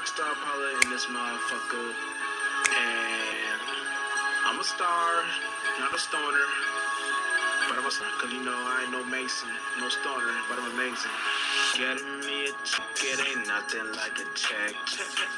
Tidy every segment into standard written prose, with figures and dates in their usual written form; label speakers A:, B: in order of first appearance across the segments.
A: Star pilot in this motherfucker, and I'm a star, not a stoner, but I'm a star, cause you know I ain't no Mason, no stoner, but I'm amazing. Getting me a check, it ain't nothing like a check.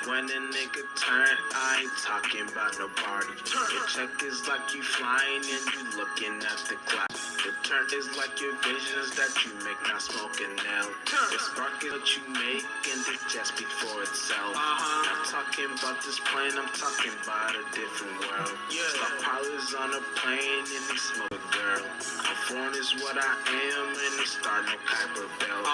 A: When a nigga turn, I ain't talking about no party. Your check is like you flying and you looking at the cloud. The turn is like your visions that you make, not smoking now. The spark is what you make and it just speak for itself. I'm talking about this plane, I'm talking about a different world. Star pilots on a plane and they smoke a girl. I'm foreign is what I am and the star no Kuiper belt.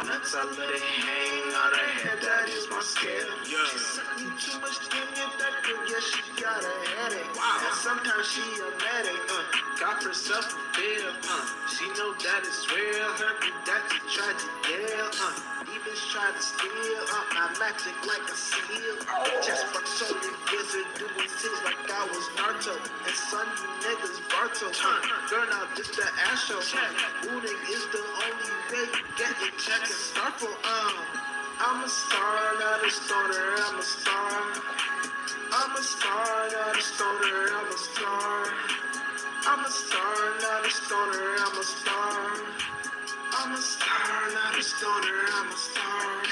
A: Nuts I let it hang on her head, that is my scale. She's sucking too much in it, that girl, yeah, she got a headache. And sometimes she a medic, got herself a bill, she know that it's real, her that's a tragic deal, even try to steal, my magic like a seal. Just fuck so you wizard, doing things like I was Naruto, and son, you niggas Barto, girl, now this the ass show, booting is the only way you get your check and starful, I'm a star, not a stoner, I'm a star. I'm a star, not a stoner, I'm a star. I'm a star, not a stoner, I'm a star. I'm a star, not a stoner, I'm a star.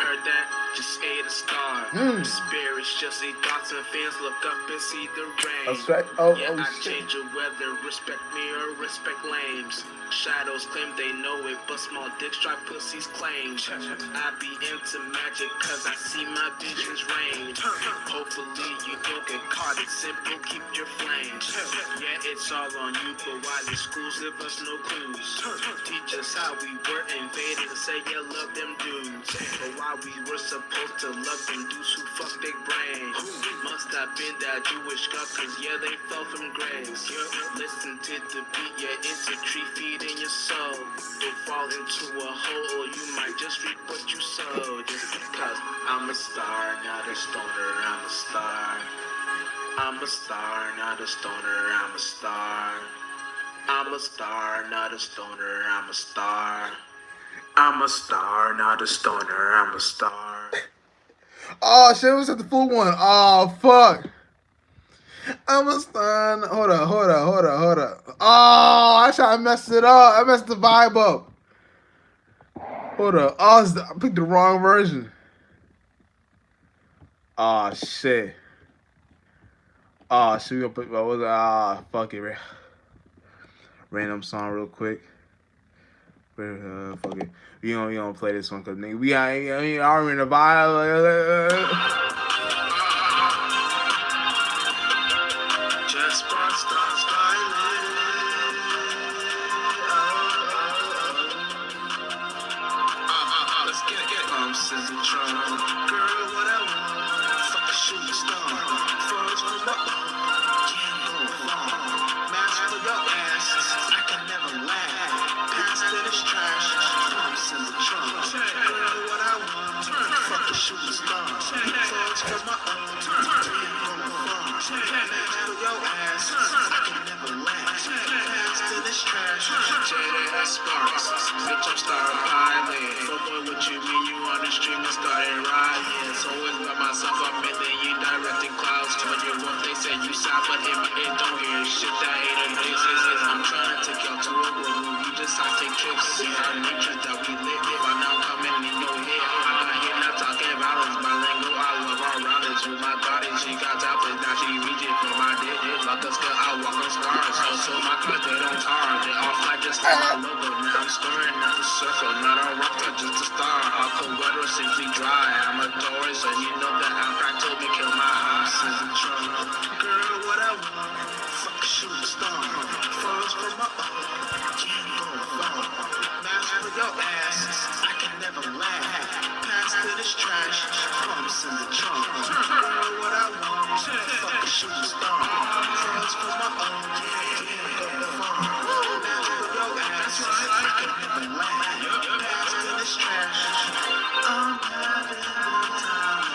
A: Heard that, just ate a star. Spirits just see thoughts and feelings, look up and see the rain.
B: That's right. Oh,
A: yeah, I
B: shit.
A: change the weather, respect me or respect lames. Shadows claim they know it, but small dicks try pussies claim. I be into magic cause I see my visions range. Hopefully you don't get caught, it's simple, keep your flames. Yeah, it's all on you, but why the schools give us no clues? Teach us how we were invaded and say yeah, love them dudes. But why we were supposed to love them dudes who fuck their brains? Must have been that Jewish God, cause yeah, they fell from grace. Listen to the beat, yeah, it's a tree feet in your soul. Don't fall into a hole, you might just reap what you sow. Just because I'm a star, not a stoner, I'm a star. I'm a star, not a stoner, I'm a star. I'm a star, not a stoner, I'm a star. I'm a star, not a stoner, I'm a star.
B: Oh shit, what's the full one? Oh fuck. I'm a star. Hold up. Oh, I tried to mess it up. I messed the vibe up. Hold up. Oh, I picked the wrong version. Oh shit. Oh shit, we gonna put what was it? Fuck it. Random song real quick. Fuck it. We don't play this one cause nigga, we already in the vibe.
A: Sparks, bitch, I'm star pilot. Fuck boy, what you mean? You on the stream and started riding. So it's by myself, I'm in there, you directing clouds. When you walk, they say you sound, but it don't hear shit that ain't a basis. I'm trying to take y'all to a world where we just have to take trips. See our nature that we live in. By now coming in your head. I'm not here not talking about us. My lingo, I love our rounders. With my body, she got tablets, now she reaching for my dick. Fuck us, cause I walk on stars. Also, my cut, they don't tar. They all fly just like my logo. Now I'm scoring at the circle, not a rock, just a star. All cold weather, simply dry. I'm a Taurus, and you know that I'm cracked till me kill my house is in trouble. Girl, what I want, fuck a shooting star. Falls from my own, can't go far. Mask for your ass, I can never laugh. Pass to this trash, pumps in the trunk. Girl, what I want, fuck a shooting star. Falls from my own, can't go far. Mask for your ass, I can never laugh. Pass to this trash, I'm having the time of my life.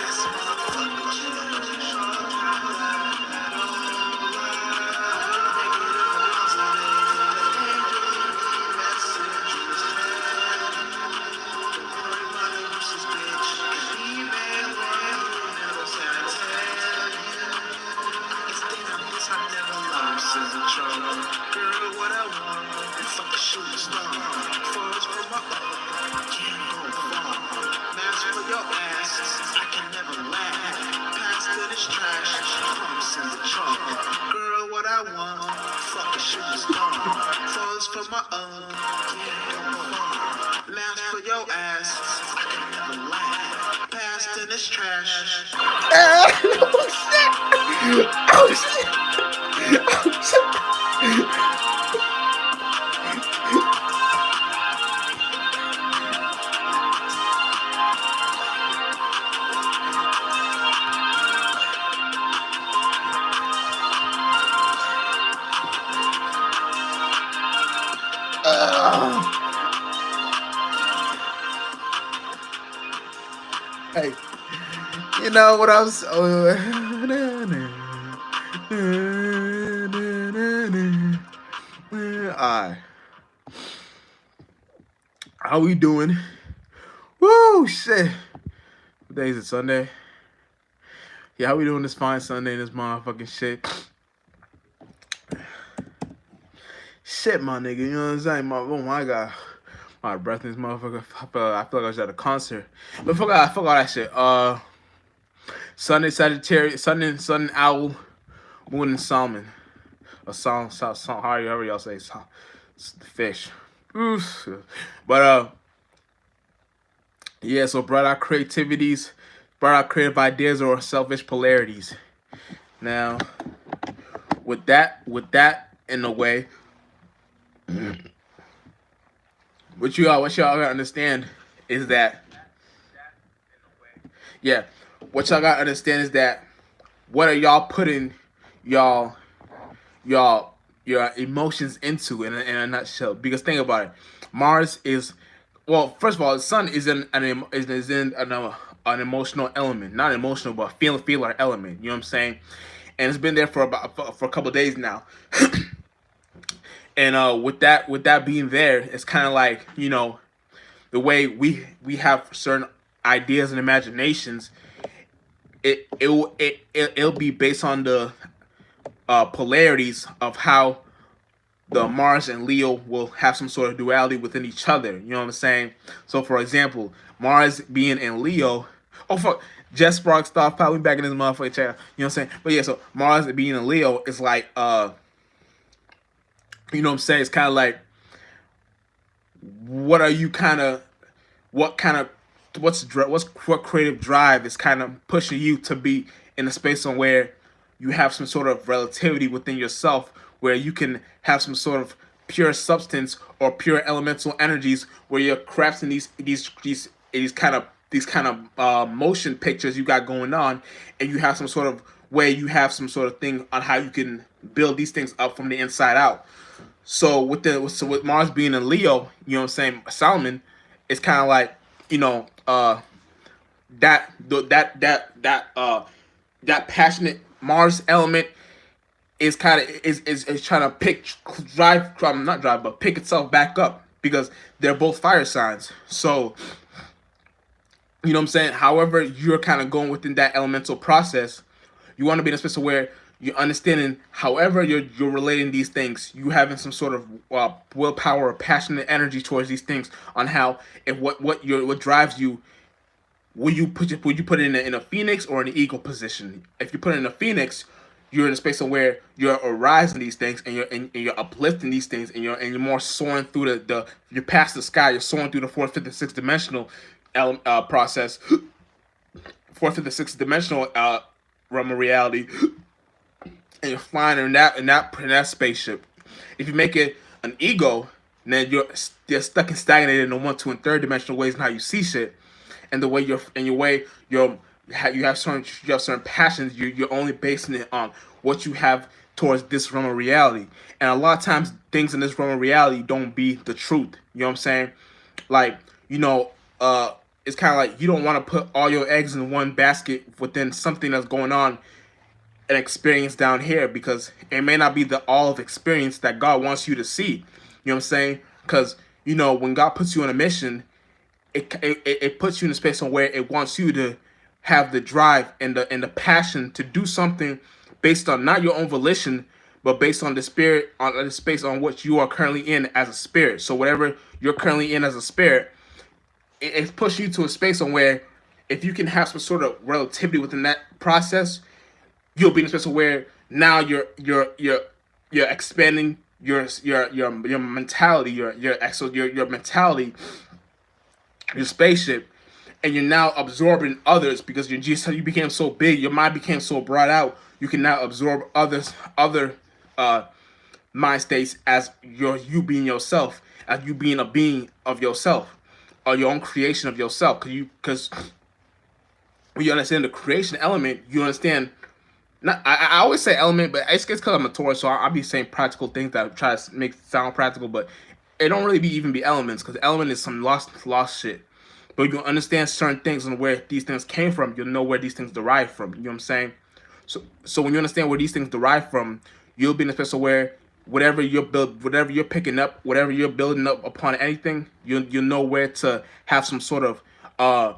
A: This motherfucker Last for your ass. I can never laugh. Past in this trash.
B: Oh shit! Oh shit! Hey, you know what I was? Alright, how we doing? Woo, shit. What day is it? Sunday? Yeah, how we doing this fine Sunday in this motherfucking shit? Shit, my nigga, you know what I'm saying? Oh my god. My breath in this motherfucker. I feel like I was at a concert. But I forgot that shit. Sunday Sagittarius, Sun Owl, Moon and Salmon. A song, however y'all say fish. Oof. But yeah, so brought out creativities, brought out creative ideas or selfish polarities. Now, with that in a way, what y'all gotta understand is that, yeah, what y'all gotta understand is that what are y'all putting y'all your emotions into in a nutshell? Because think about it, Mars is, well, first of all, the sun is an emotional element, not emotional, but feeler element. You know what I'm saying? And it's been there for a couple of days now. And with that being there, it's kind of like, the way we have certain ideas and imaginations. It'll be based on the polarities of how the Mars and Leo will have some sort of duality within each other. You know what I'm saying? So, for example, Mars being in Leo. Oh fuck, Jess Spark stuff. Probably back in this motherfucking chat. You know what I'm saying? But yeah, so Mars being in Leo is like, you know what I'm saying? It's kind of like, what are you kind of, what kind of, what creative drive is kind of pushing you to be in a space on where you have some sort of relativity within yourself, where you can have some sort of pure substance or pure elemental energies, where you're crafting these kind of motion pictures you got going on, and you have some sort of way, you have some sort of thing on how you can build these things up from the inside out. So with Mars being in Leo, you know what I'm saying, Solomon, it's kind of like, you know, that that passionate Mars element is kind of is trying to pick itself back up, because they're both fire signs. So, you know what I'm saying? However, you're kind of going within that elemental process, you want to be in a space where you're understanding, however you're relating these things, you having some sort of willpower or passionate energy towards these things, on how, if what drives you. Would you put it in a phoenix or an eagle position? If you put it in a phoenix, you're in a space of where you're arising these things, and you're uplifting these things, and you're more soaring through you're past the sky, you're soaring through the fourth, fifth, and sixth dimensional process, fourth, fifth, and sixth dimensional realm of reality, and you're flying in that spaceship. If you make it an ego, then you're stuck and stagnated in the one, two, and third dimensional ways and how you see shit, and the way you have certain passions. You're only basing it on what you have towards this realm of reality, and a lot of times things in this realm of reality don't be the truth. You know what I'm saying? Like, it's kind of like, you don't want to put all your eggs in one basket within something that's going on, an experience down here, because it may not be the all of experience that God wants you to see. You know what I'm saying? Because, when God puts you on a mission, it puts you in a space on where it wants you to have the drive and the passion to do something based on not your own volition, but based on the spirit, on the space on what you are currently in as a spirit. So whatever you're currently in as a spirit, it's pushing you to a space on where, if you can have some sort of relativity within that process, you'll be in a space where now you're expanding your mentality, your mentality, your spaceship, and you're now absorbing others because you became so big, your mind became so brought out. You can now absorb other uh, mind states as you being yourself, as you being a being of yourself, or your own creation of yourself. Because when you understand the creation element, you understand. Not, I always say element, but it's because I'm a Taurus, so I'll be saying practical things that try to make it sound practical, but it don't really even be elements because element is some lost shit. But you understand certain things and where these things came from, you'll know where these things derive from. You know what I'm saying? So when you understand where these things derive from, you'll be in a place where whatever you're picking up, whatever you're building up upon anything, you know where to have some sort of uh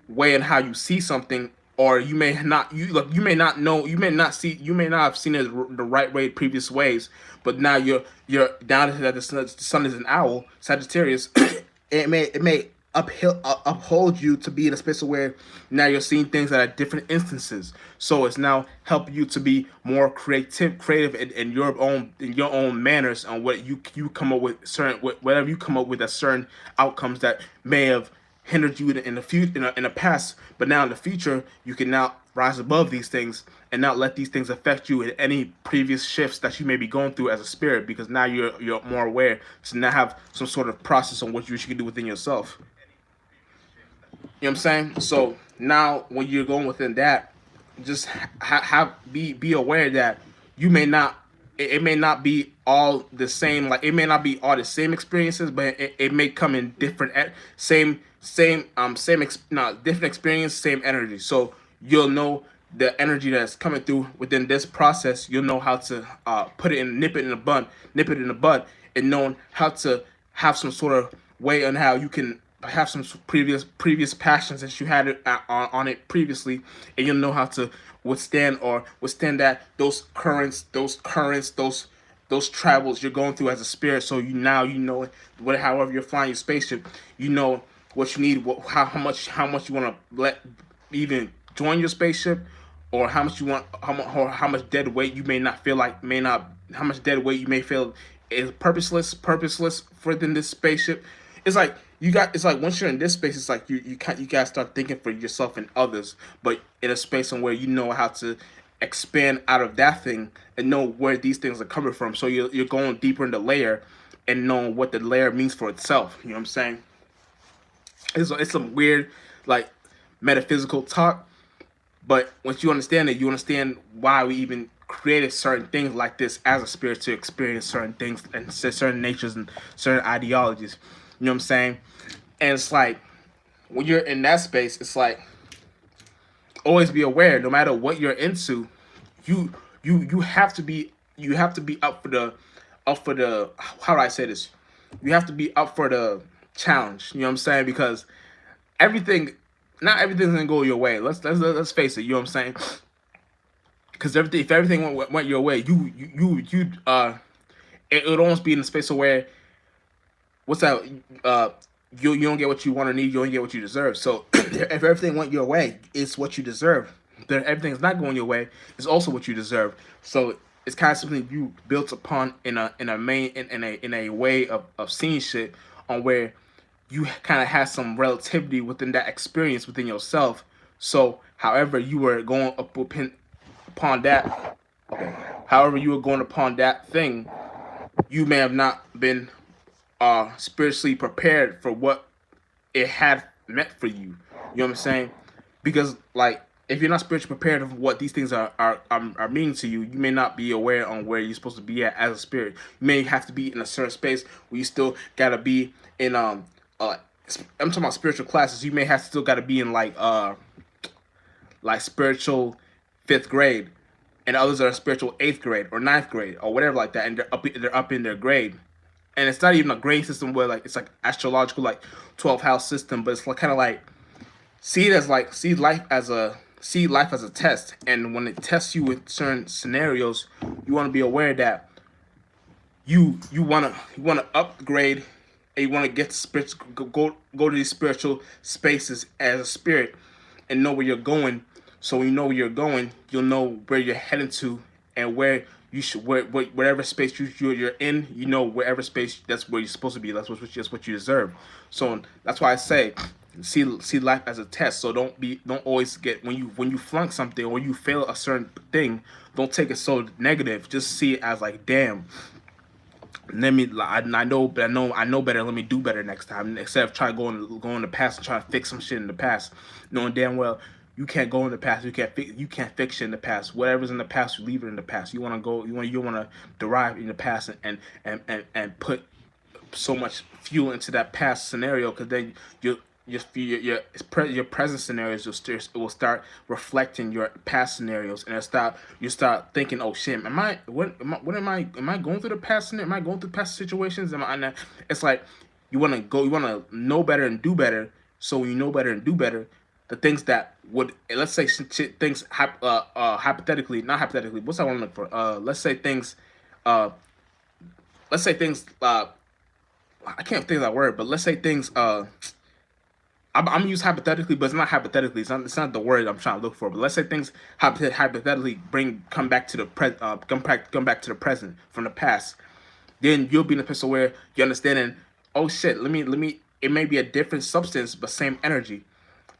B: way in how you see something, or you may not you may not know, you may not have seen it the right way previous ways, but now you're down to that the sun is an owl, Sagittarius. It may uphold you to be in a space where now you're seeing things at different instances. So it's now helping you to be more creative in your own manners on what you come up with certain whatever you come up with as certain outcomes that may have hindered you in the future in the past, but now in the future you can now rise above these things and not let these things affect you in any previous shifts that you may be going through as a spirit, because now you're more aware to now have some sort of process on what you should do within yourself. You know what I'm saying? So now when you're going within that, just be aware that you may not it may not be all the same, like it may not be all the same experiences, but it may come in different no, different experience, same energy. So you'll know the energy that's coming through within this process. You'll know how to put it in, nip it in the bud, and knowing how to have some sort of way on how you can have some previous passions that you had on it previously, and you'll know how to withstand that those travels you're going through as a spirit. So you know what, however you're flying your spaceship, you know what you need, how much you want to let even join your spaceship, or how much you want, how much dead weight you may not feel like may not how much dead weight you may feel is purposeless within this spaceship. It's like it's like once you're in this space, it's like you gotta start thinking for yourself and others, but in a space where you know how to expand out of that thing and know where these things are coming from. So you're going deeper in the layer and knowing what the layer means for itself. You know what I'm saying? It's some weird, like, metaphysical talk, but once you understand it, you understand why we even created certain things like this as a spirit, to experience certain things and certain natures and certain ideologies. You know what I'm saying? And it's like when you're in that space, it's like always be aware. No matter what you're into, you you have to be up for the how do I say this? You have to be up for the challenge. You know what I'm saying? Because everything, not everything's gonna go your way. Let's face it. You know what I'm saying? Because if everything went your way, it would almost be in a space of where what's that? You don't get what you want or need. You don't get what you deserve. So if everything went your way, it's what you deserve. Then everything's not going your way, it's also what you deserve. So it's kind of something you built upon in a way of seeing shit on where you kind of had some relativity within that experience within yourself. So however you were going upon that, okay, however you were going upon that thing, you may have not been spiritually prepared for what it had meant for you. You know what I'm saying? Because like if you're not spiritually prepared of what these things are meaning to you, you may not be aware on where you're supposed to be at as a spirit. You may have to be in a certain space where you still gotta be in I'm talking about spiritual classes. You may have still gotta be in like spiritual fifth grade, and others are spiritual eighth grade or ninth grade or whatever like that, and they're up in their grade. And it's not even a grade system where like it's like astrological like 12 house system, but it's like kind of like see life as a test. And when it tests you with certain scenarios, you want to be aware that you wanna upgrade, and you want to get spiritual, go to these spiritual spaces as a spirit and know where you're going. So when you know where you're going, you'll know where you're heading to and where you should wherever space you're in, you know, wherever space, that's where you're supposed to be. That's what you deserve. So that's why I say, see life as a test. So don't always get, when you flunk something or you fail a certain thing, don't take it so negative. Just see it as like, damn, let me, I know, but I know better. Let me do better next time, instead of trying to go in the past and try to fix some shit in the past, knowing damn well you can't go in the past. You can't fix shit in the past. Whatever's in the past, you leave it in the past. You want to go. You want to derive in the past and put so much fuel into that past scenario, because then your present scenarios will start reflecting your past scenarios, and you start thinking, oh shit, am I going through the past scenario? Am I going through past situations? Am I not? It's like you want to know better and do better. So when you know better and do better, the things that would, let's say things hypothetically, not hypothetically, what's I want to look for? Uh let's say things I can't think of that word, but let's say things. I'm gonna use hypothetically, but it's not hypothetically. It's not the word I'm trying to look for. But let's say things hypothetically come back to the come back to the present from the past. Then you'll be in a position where you're understanding. Oh shit! Let me. It may be a different substance, but same energy.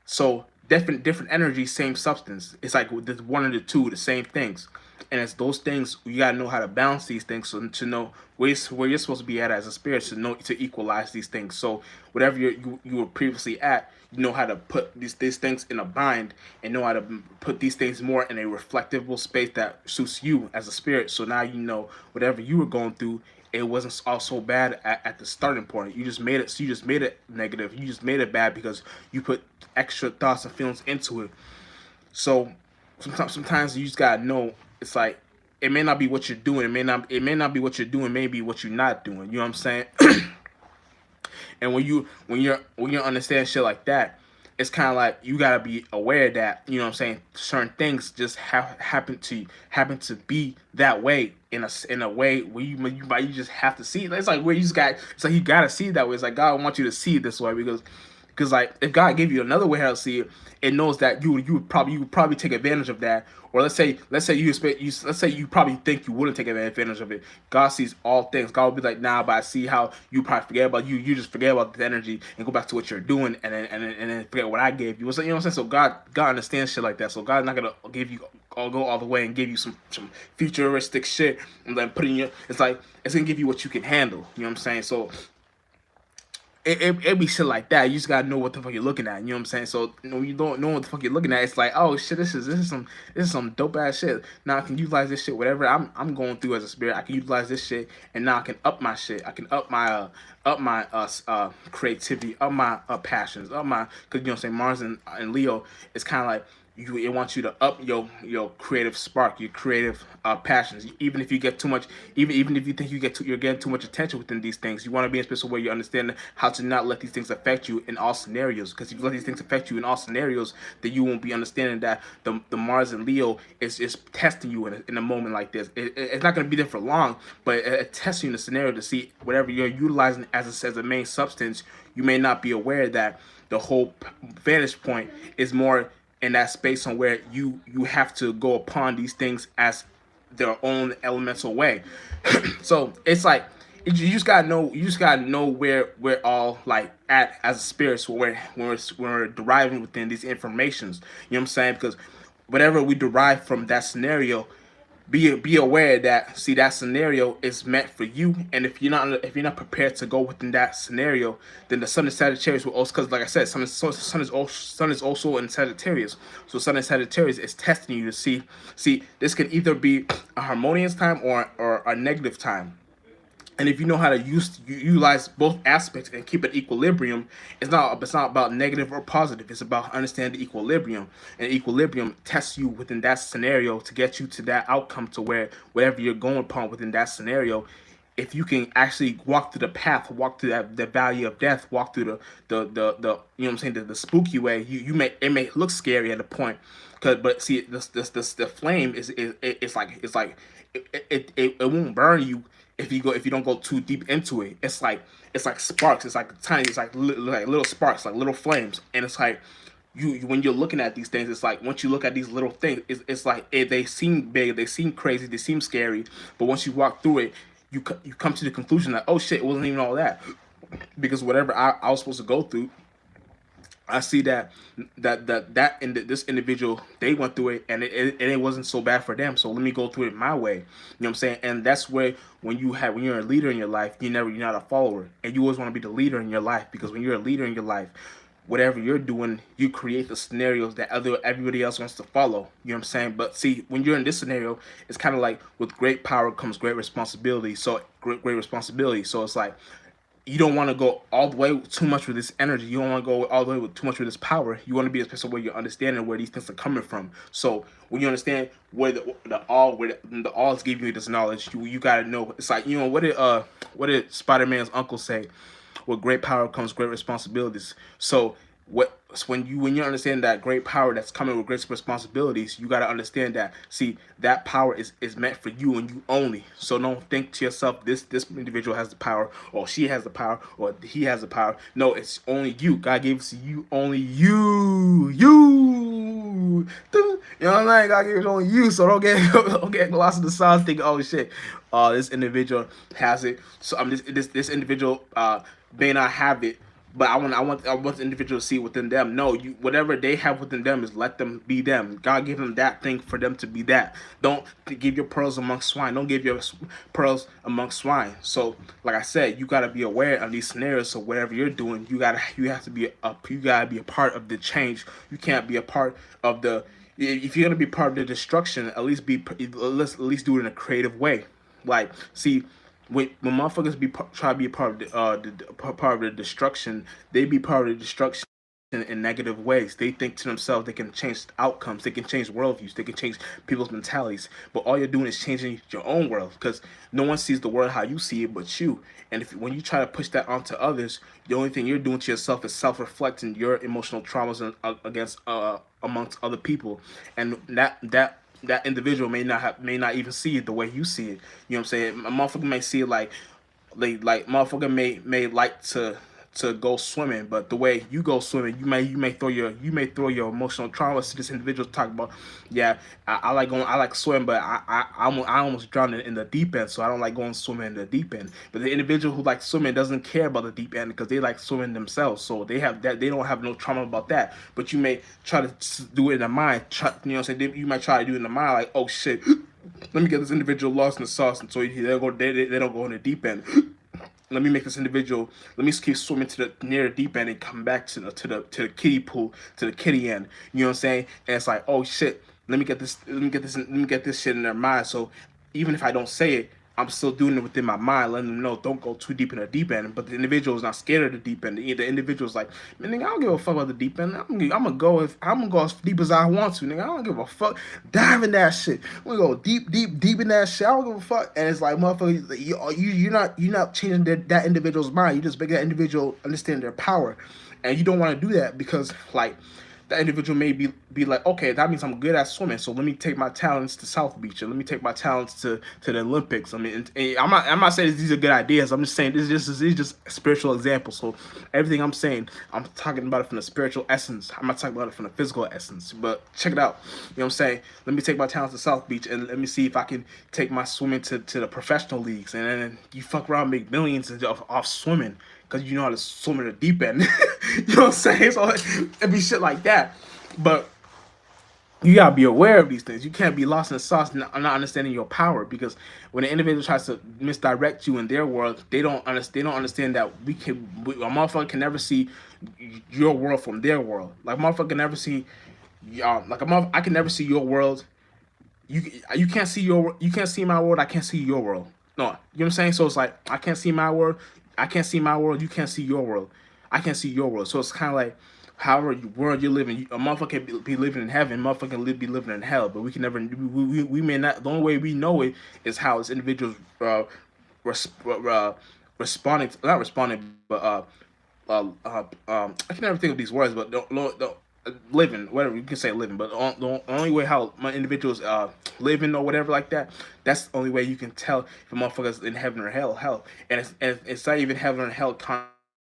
B: So different energy, same substance. It's like the one of the two, the same things. And it's those things, you gotta know how to balance these things, so to know where you're supposed to be at as a spirit, to know to equalize these things. So whatever you were previously at, you know how to put these things in a bind, and know how to put these things more in a reflectable space that suits you as a spirit. So now you know whatever you were going through, it wasn't all so bad at the starting point. You just made it. So you just made it negative. You just made it bad because you put extra thoughts and feelings into it. So sometimes you just gotta know. It's like, it may not be what you're doing. It may not be what you're doing. Maybe what you're not doing. You know what I'm saying? And when you understand shit like that, it's kind of like you gotta be aware that, you know what I'm saying, certain things just happen to be that way in a way where you just have to see it. It's like where it's like you gotta see it that way. It's like God wants you to see it this way, because like if God gave you another way how to see it, it knows that you would probably take advantage of that. Or let's say you probably think you wouldn't take advantage of it. God sees all things. God will be like, nah, but I see how you probably forget about you just forget about the energy and go back to what you're doing, and then forget what I gave you. So, you know what I'm saying? So God understands shit like that. So God's not gonna give you go all the way and give you some futuristic shit and then put in your, it's like it's gonna give you what you can handle. You know what I'm saying? So it be shit like that. You just gotta know what the fuck you're looking at. You know what I'm saying? So when you don't know what the fuck you're looking at, it's like, oh shit, this is some dope ass shit. Now I can utilize this shit, whatever I'm going through as a spirit. I can utilize this shit, and now I can up my shit. I can up my creativity, up my passions, up my, because you know what I'm saying, Mars and Leo is kind of like, it wants you to up your creative spark, your creative passions. Even if you get too much, even if you think you're getting too much attention within these things, you want to be in a space where you understand how to not let these things affect you in all scenarios. Because if you let these things affect you in all scenarios, then you won't be understanding that the Mars and Leo is testing you in a moment like this. It's not going to be there for long, but it tests you in a scenario to see whatever you're utilizing as a main substance. You may not be aware that the whole vantage point is more in that space on where you have to go upon these things as their own elemental way. So it's like, you just gotta know where we're all like at as a spirit. So when we're deriving within these informations, you know what I'm saying? Because whatever we derive from that scenario, be aware that, see, that scenario is meant for you. And if you're not prepared to go within that scenario, then the Sun and Sagittarius will also, because like I said, Sun is also in Sagittarius. So Sun and Sagittarius is testing you to see this can either be a harmonious time or a negative time. And if you know how to utilize both aspects and keep it equilibrium, it's not about negative or positive. It's about understanding the equilibrium. And equilibrium tests you within that scenario to get you to that outcome, to where whatever you're going upon within that scenario, if you can actually walk through the path, walk through the valley of death, walk through the you know what I'm saying, the spooky way, it may look scary at a point, but see, the flame is like it won't burn you if you don't go too deep into it. It's like sparks. It's like tiny. It's like like little sparks, like little flames, and it's like when you're looking at these things, it's like once you look at these little things, it's like they seem big, they seem crazy, they seem scary, but once you walk through it, you come to the conclusion that, oh shit, it wasn't even all that, because whatever I was supposed to go through, I see this individual, they went through it, and it wasn't so bad for them. So let me go through it my way. You know what I'm saying? And that's where when you're a leader in your life, you're not a follower, and you always want to be the leader in your life, because when you're a leader in your life, whatever you're doing, you create the scenarios that everybody else wants to follow. You know what I'm saying? But see, when you're in this scenario, it's kind of like with great power comes great responsibility. So great responsibility. So it's like you don't want to go all the way too much with this energy. You don't want to go all the way with too much with this power. You want to be a person where you're understanding where these things are coming from. So when you understand where the all is giving you this knowledge, you gotta know. It's like, what did Spider-Man's uncle say? With great power comes great responsibilities. So when you understand that great power that's coming with great responsibilities, you got to understand that, see, that power is meant for you and you only. So don't think to yourself, this individual has the power, or she has the power, or he has the power. No, it's only you. God gave it to you, only you. You know what I'm saying? God gave it only you. So don't get lost in the sauce thinking, oh shit, this individual has it. So this individual may not have it, but I want the individual to see within them. No, you, whatever they have within them, is let them be them. God gave them that thing for them to be that. Don't give your pearls amongst swine. Don't give your pearls amongst swine. So, like I said, you gotta be aware of these scenarios. So whatever you're doing, you have to be you gotta be a part of the change. You can't be a part of the. If you're gonna be part of the destruction, at least do it in a creative way. Like, see, when motherfuckers try to be a part of part of the destruction, they be part of the destruction in negative ways. They think to themselves they can change outcomes, they can change worldviews, they can change people's mentalities. But all you're doing is changing your own world, because no one sees the world how you see it but you. And when you try to push that onto others, the only thing you're doing to yourself is self-reflecting your emotional traumas against amongst other people, and that individual may not even see it the way you see it. You know what I'm saying? A motherfucker may see it like motherfucker may like to go swimming, but the way you go swimming, you may throw your emotional traumas to this individual. Talk about, yeah, I like swimming, but I almost drowned in the deep end, so I don't like going swimming in the deep end. But the individual who likes swimming doesn't care about the deep end, because they like swimming themselves, so they don't have no trauma about that. But you may try to do it in the mind, you know what I'm saying? You might try to do it in the mind, like, oh shit, let me get this individual lost in the sauce, and so they don't go in the deep end. Let me make this individual. Let me keep swimming to the near the deep end and come back to the kiddie pool, to the kiddie end. You know what I'm saying? And it's like, oh shit. Let me get this shit in their mind. So even if I don't say it, I'm still doing it within my mind, letting them know don't go too deep in the deep end. But the individual is not scared of the deep end. The individual is like, man, nigga, I don't give a fuck about the deep end. I'm gonna go as deep as I want to, nigga. I don't give a fuck. Dive in that shit. I'm gonna go deep in that shit. I don't give a fuck. And it's like, motherfucker, you're not changing that individual's mind. You just make that individual understand their power, and you don't want to do that, because like, that individual may be like, okay, that means I'm good at swimming, so let me take my talents to South Beach, and let me take my talents to the Olympics. I mean, and I'm not saying these are good ideas. I'm just saying these is just spiritual examples. So everything I'm saying, I'm talking about it from the spiritual essence. I'm not talking about it from the physical essence. But check it out. You know what I'm saying? Let me take my talents to South Beach, and let me see if I can take my swimming to the professional leagues, and then you fuck around, make millions off swimming, because you know how to swim in the deep end. You know what I'm saying? So it'd be shit like that. But you gotta be aware of these things. You can't be lost in the sauce, not understanding your power. Because when an individual tries to misdirect you in their world, they don't understand. They don't understand that a motherfucker can never see your world from their world. Like, a motherfucker can never see, I can never see your world. You you can't see my world. I can't see your world. No, you know what I'm saying? So it's like, I can't see my world. I can't see my world. You can't see your world. I can't see your world. So it's kind of like, however world you're living, a motherfucker can be living in heaven, a motherfucker can be living in hell. But we can never, we may not. The only way we know it is how as individuals responding, not responding, but I can never think of these words, but don't living, whatever you can say, living. But the only way how my individuals living or whatever like that, that's the only way you can tell if a motherfucker's in heaven or hell. And it's not even heaven or hell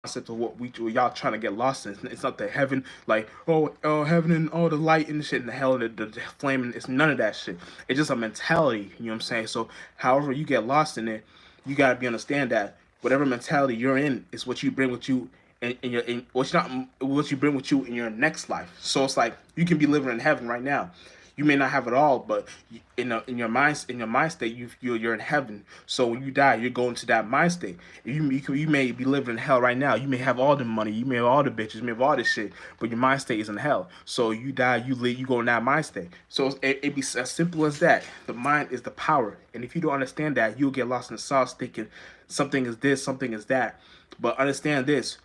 B: concept of what y'all trying to get lost in. It's not the heaven, like heaven and all the light and the shit and the hell and the flame. And it's none of that shit. It's just a mentality. You know what I'm saying? So however you get lost in it, you gotta be understand that whatever mentality you're in is what you bring with you in what you bring with you in your next life. So it's like you can be living in heaven right now. You may not have it all, but in your mind state, you're in heaven. So when you die, you're going to that mind state. You may be living in hell right now. You may have all the money, you may have all the bitches, you may have all this shit, but your mind state is in hell. So you die, you leave, you go in that mind state. So it be as simple as that. The mind is the power, and if you don't understand that, you'll get lost in the sauce thinking something is this, something is that. But understand this: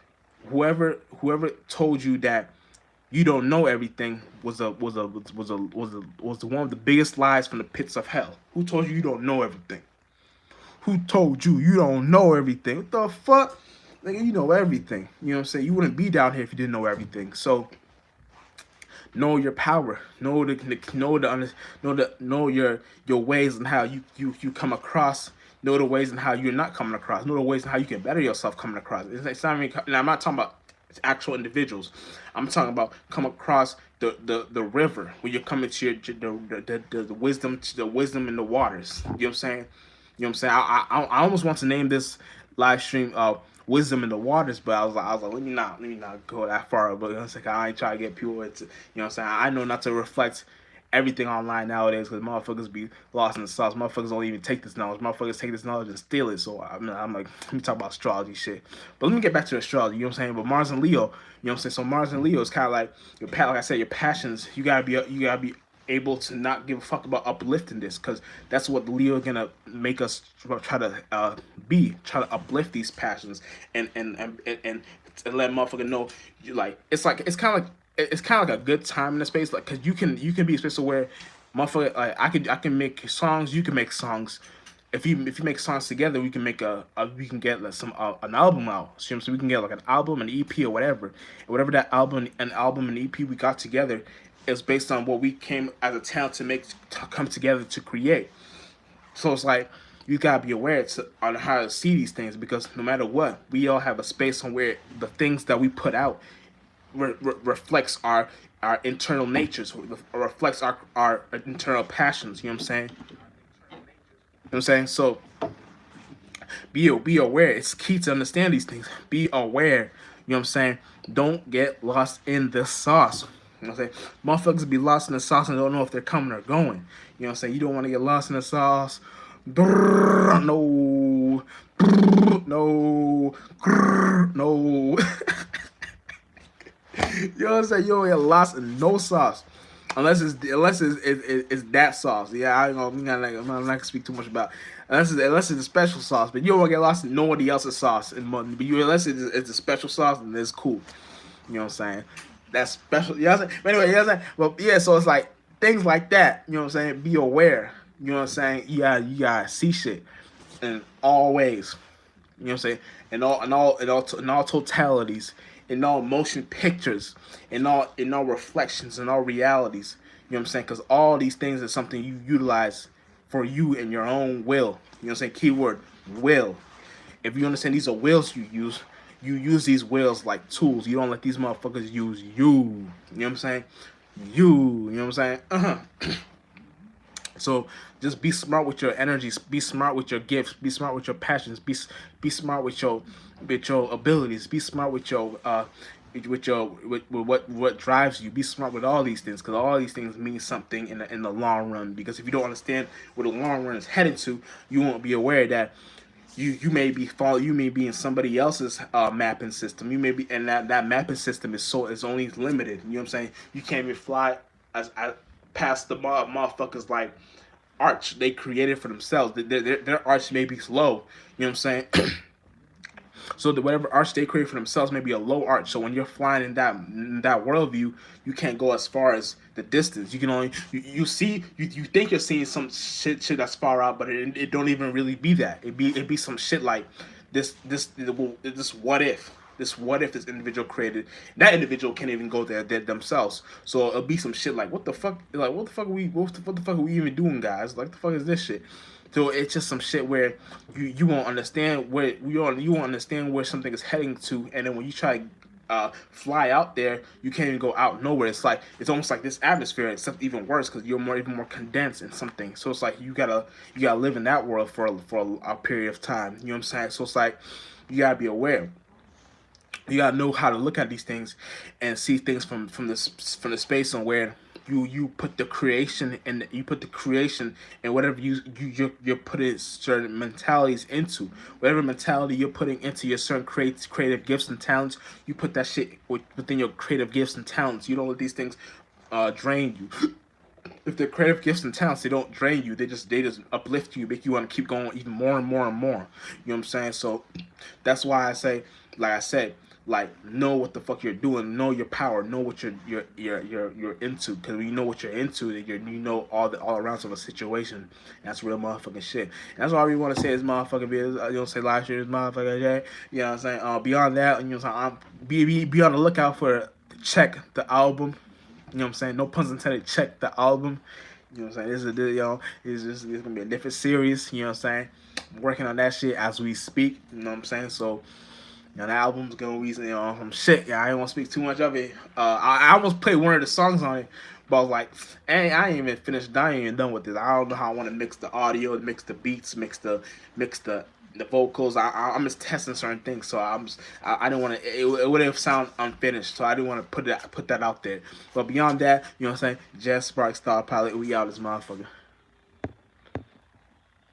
B: whoever told you that you don't know everything was one of the biggest lies from the pits of hell. Who told you don't know everything? Who told you don't know everything? What the fuck? Nigga, you know everything. You know what I'm saying? You wouldn't be down here if you didn't know everything. So know your power. Know your ways and how you come across. Know the ways and how you're not coming across. Know the ways and how you can better yourself coming across. It's not even, and I'm not talking about actual individuals. I'm talking about come across the river where you're coming to the wisdom in the waters. You know what I'm saying? You know what I'm saying? I almost want to name this live stream wisdom in the waters, but I was like, let me not go that far. But it's like I ain't trying to get people into, you know what I'm saying? I know not to reflect everything online nowadays because motherfuckers be lost in the sauce. Motherfuckers don't even take this knowledge. Motherfuckers take this knowledge and steal it. So I'm like, let me talk about astrology shit. But let me get back to astrology. You know what I'm saying? But Mars and Leo, you know what I'm saying? So Mars and Leo is kind of like like I said, your passions. You gotta be able to not give a fuck about uplifting this, because that's what the Leo is gonna make us try to try to uplift these passions and let motherfucker know you like it's kind of like a good time in the space, like, because you can be a space where motherfucker, like, I can make songs, you can make songs. If you make songs together, we can make we can get like an album out. So we can get like an album, an EP, or whatever. And whatever that album and EP we got together is based on what we came as a talent to come together to create. So it's like you gotta be aware on how to see these things, because no matter what, we all have a space on where the things that we put out reflects our internal natures, reflects our internal passions. You know what I'm saying? You know what I'm saying? So be aware. It's key to understand these things. Be aware. You know what I'm saying? Don't get lost in the sauce. You know what I'm saying? Motherfuckers be lost in the sauce and don't know if they're coming or going. You know what I'm saying? You don't want to get lost in the sauce. Brrr, no. Brrr, no. Brrr, no. You know what I'm saying? You don't get lost in no sauce. Unless it's that sauce. Yeah, I'm not gonna speak too much about it. Unless it's a special sauce. But you don't want to get lost in nobody else's sauce. But unless it's a special sauce, then it's cool. You know what I'm saying? That's special. You know what I'm saying? But anyway, you know what I'm saying? Well, yeah, so it's like things like that. You know what I'm saying? Be aware. You know what I'm saying? You gotta see shit in all ways. You know what I'm saying? In all totalities, in all motion pictures, in all reflections, in all realities. You know what I'm saying? Because all these things are something you utilize for you in your own will. You know what I'm saying? Keyword will. If you understand these are wills you use these wills like tools. You don't let these motherfuckers use you. You know what I'm saying? You know what I'm saying? So just be smart with your energies, be smart with your gifts, be smart with your passions, be smart with your abilities, be smart with your with what drives you. Be smart with all these things, because all these things mean something in the long run. Because if you don't understand where the long run is headed to, you won't be aware that you may be in somebody else's mapping system. You may be, and that mapping system is only limited. You know what I'm saying? You can't even fly as past the motherfuckers like arch they created for themselves. Their arch may be low. You know what I'm saying? So whatever arch they create for themselves may be a low arch. So when you're flying in that worldview, you can't go as far as the distance. You can only you think you're seeing some shit that's far out, but it don't even really be that. It be some shit like this what if. This what if this individual created, that individual can't even go there themselves. So it'll be some shit like what the fuck are we even doing, guys? Like, the fuck is this shit? So it's just some shit where you won't understand where you won't understand where something is heading to, and then when you try to fly out there, you can't even go out nowhere. It's like it's almost like this atmosphere, except even worse because you're even more condensed in something. So it's like you gotta live in that world for a period of time. You know what I'm saying? So it's like you gotta be aware. You gotta know how to look at these things and see things from the space on where you put the creation and you put the creation and whatever you're putting certain mentalities into, whatever mentality you're putting into your certain creative gifts and talents, you put that shit within your creative gifts and talents. You don't let these things drain you. If they're creative gifts and talents, they don't drain you. They just uplift you, make you want to keep going even more and more and more. You know what I'm saying? So that's why I say, like I said, like know what the fuck you're doing, know your power, know what you're into. Because when you know what you're into, then you know all arounds of a situation. That's real motherfucking shit. And that's all we want to say is motherfucking be. You know, say last year's motherfucking shit. You know what I'm saying? Beyond that, you know, what I'm saying, be on the lookout for check the album. You know what I'm saying? No puns intended. Check the album. You know what I'm saying? This is a, it's gonna be a different series. You know what I'm saying? I'm working on that shit as we speak. You know what I'm saying? So, you know, the album's gonna be, some shit. Yeah, I didn't want to speak too much of it. I almost played one of the songs on it, but I was like, hey, I ain't even finished. I ain't even done with this. I don't know how I want to mix the audio, mix the beats, mix the vocals. I'm just testing certain things, so I didn't want to. It would have sound unfinished, so I didn't want to put that out there. But beyond that, you know what I'm saying? Jazz Spark Star Pilot, we out this motherfucker.